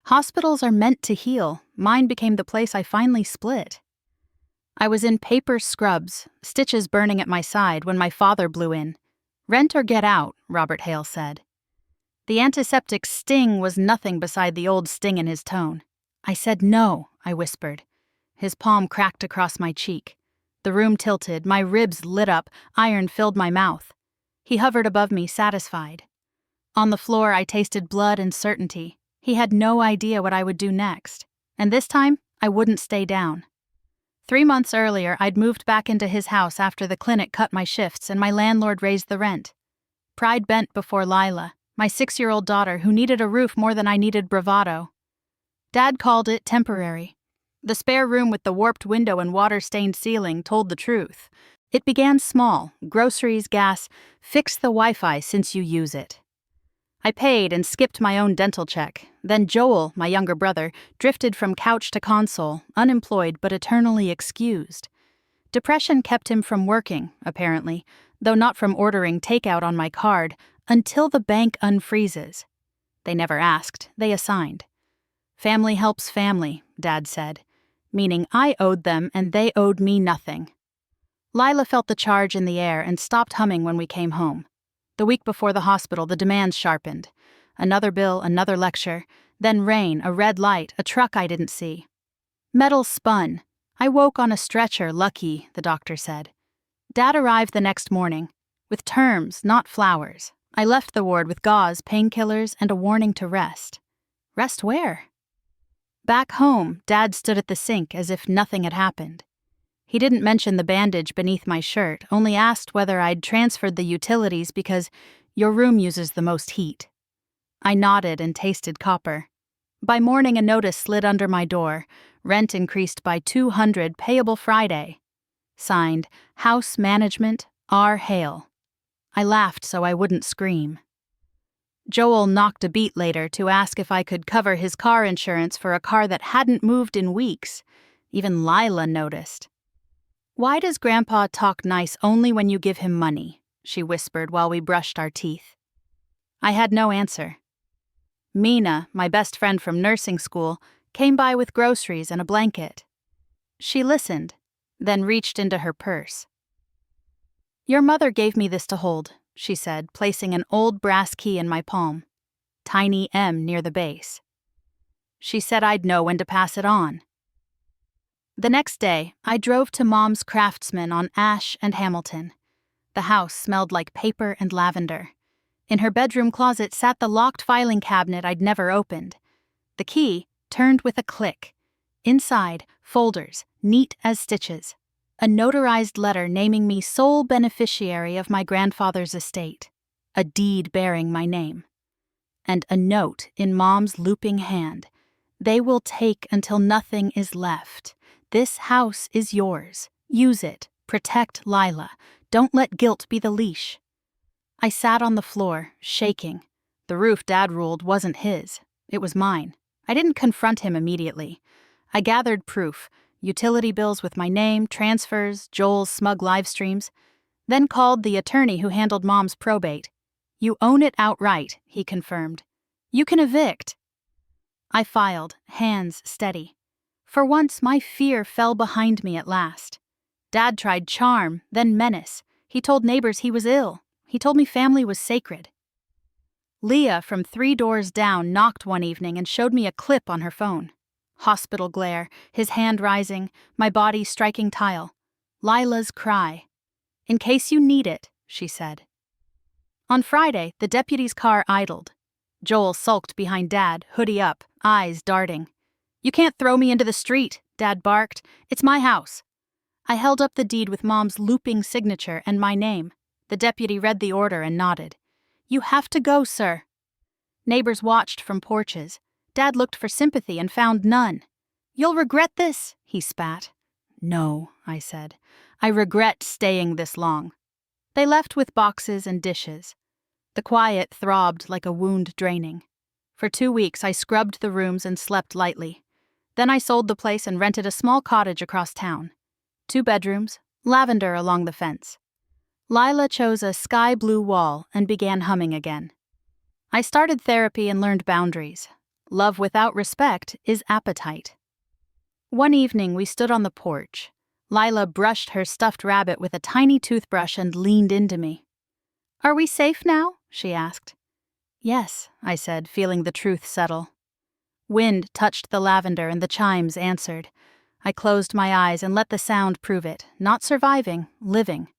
Hospitals are meant to heal. Mine became the place I finally split. I was in paper scrubs, stitches burning at my side when my father blew in. "Rent or get out," Robert Hale said. The antiseptic sting was nothing beside the old sting in his tone. "I said no," I whispered. His palm cracked across my cheek. The room tilted, my ribs lit up, iron filled my mouth. He hovered above me, satisfied. On the floor, I tasted blood and certainty. He had no idea what I would do next. And this time, I wouldn't stay down. 3 months earlier, I'd moved back into his house after the clinic cut my shifts and my landlord raised the rent. Pride bent before Lila, my 6-year-old daughter who needed a roof more than I needed bravado. Dad called it temporary. The spare room with the warped window and water-stained ceiling told the truth. It began small: groceries, gas, fix the Wi-Fi since you use it. I paid and skipped my own dental check. Then Joel, my younger brother, drifted from couch to console, unemployed but eternally excused. Depression kept him from working, apparently, though not from ordering takeout on my card, until the bank unfreezes. They never asked, they assigned. Family helps family, Dad said, meaning I owed them and they owed me nothing. Lila felt the charge in the air and stopped humming when we came home. The week before the hospital, the demands sharpened. Another bill, another lecture, then rain, a red light, a truck I didn't see. Metal spun. I woke on a stretcher, lucky, the doctor said. Dad arrived the next morning, with terms, not flowers. I left the ward with gauze, painkillers, and a warning to rest. Rest where? Back home, Dad stood at the sink as if nothing had happened. He didn't mention the bandage beneath my shirt, only asked whether I'd transferred the utilities because your room uses the most heat. I nodded and tasted copper. By morning, a notice slid under my door. Rent increased by $200, payable Friday. Signed, House Management, R. Hale. I laughed so I wouldn't scream. Joel knocked a beat later to ask if I could cover his car insurance for a car that hadn't moved in weeks. Even Lila noticed. "Why does Grandpa talk nice only when you give him money?" she whispered while we brushed our teeth. I had no answer. Mina, my best friend from nursing school, came by with groceries and a blanket. She listened, then reached into her purse. "Your mother gave me this to hold," she said, placing an old brass key in my palm. Tiny M near the base. She said I'd know when to pass it on. The next day, I drove to Mom's Craftsman on Ash and Hamilton. The house smelled like paper and lavender. In her bedroom closet sat the locked filing cabinet I'd never opened. The key turned with a click. Inside, folders, neat as stitches. A notarized letter naming me sole beneficiary of my grandfather's estate. A deed bearing my name. And a note in Mom's looping hand. "They will take until nothing is left. This house is yours. Use it. Protect Lila. Don't let guilt be the leash." I sat on the floor, shaking. The roof Dad ruled wasn't his. It was mine. I didn't confront him immediately. I gathered proof, utility bills with my name, transfers, Joel's smug live streams, then called the attorney who handled Mom's probate. "You own it outright," he confirmed. "You can evict." I filed, hands steady. For once, my fear fell behind me at last. Dad tried charm, then menace. He told neighbors he was ill. He told me family was sacred. Leah from 3 doors down knocked one evening and showed me a clip on her phone. Hospital glare, his hand rising, my body striking tile. Lila's cry. "In case you need it," she said. On Friday, the deputy's car idled. Joel sulked behind Dad, hoodie up, eyes darting. "You can't throw me into the street," Dad barked. "It's my house." I held up the deed with Mom's looping signature and my name. The deputy read the order and nodded. "You have to go, sir." Neighbors watched from porches. Dad looked for sympathy and found none. "You'll regret this," he spat. "No," I said. "I regret staying this long." They left with boxes and dishes. The quiet throbbed like a wound draining. For 2 weeks, I scrubbed the rooms and slept lightly. Then I sold the place and rented a small cottage across town. 2 bedrooms, lavender along the fence. Lila chose a sky blue wall and began humming again. I started therapy and learned boundaries. Love without respect is appetite. One evening we stood on the porch. Lila brushed her stuffed rabbit with a tiny toothbrush and leaned into me. "Are we safe now?" she asked. "Yes," I said, feeling the truth settle. Wind touched the lavender and the chimes answered. I closed my eyes and let the sound prove it, not surviving, living.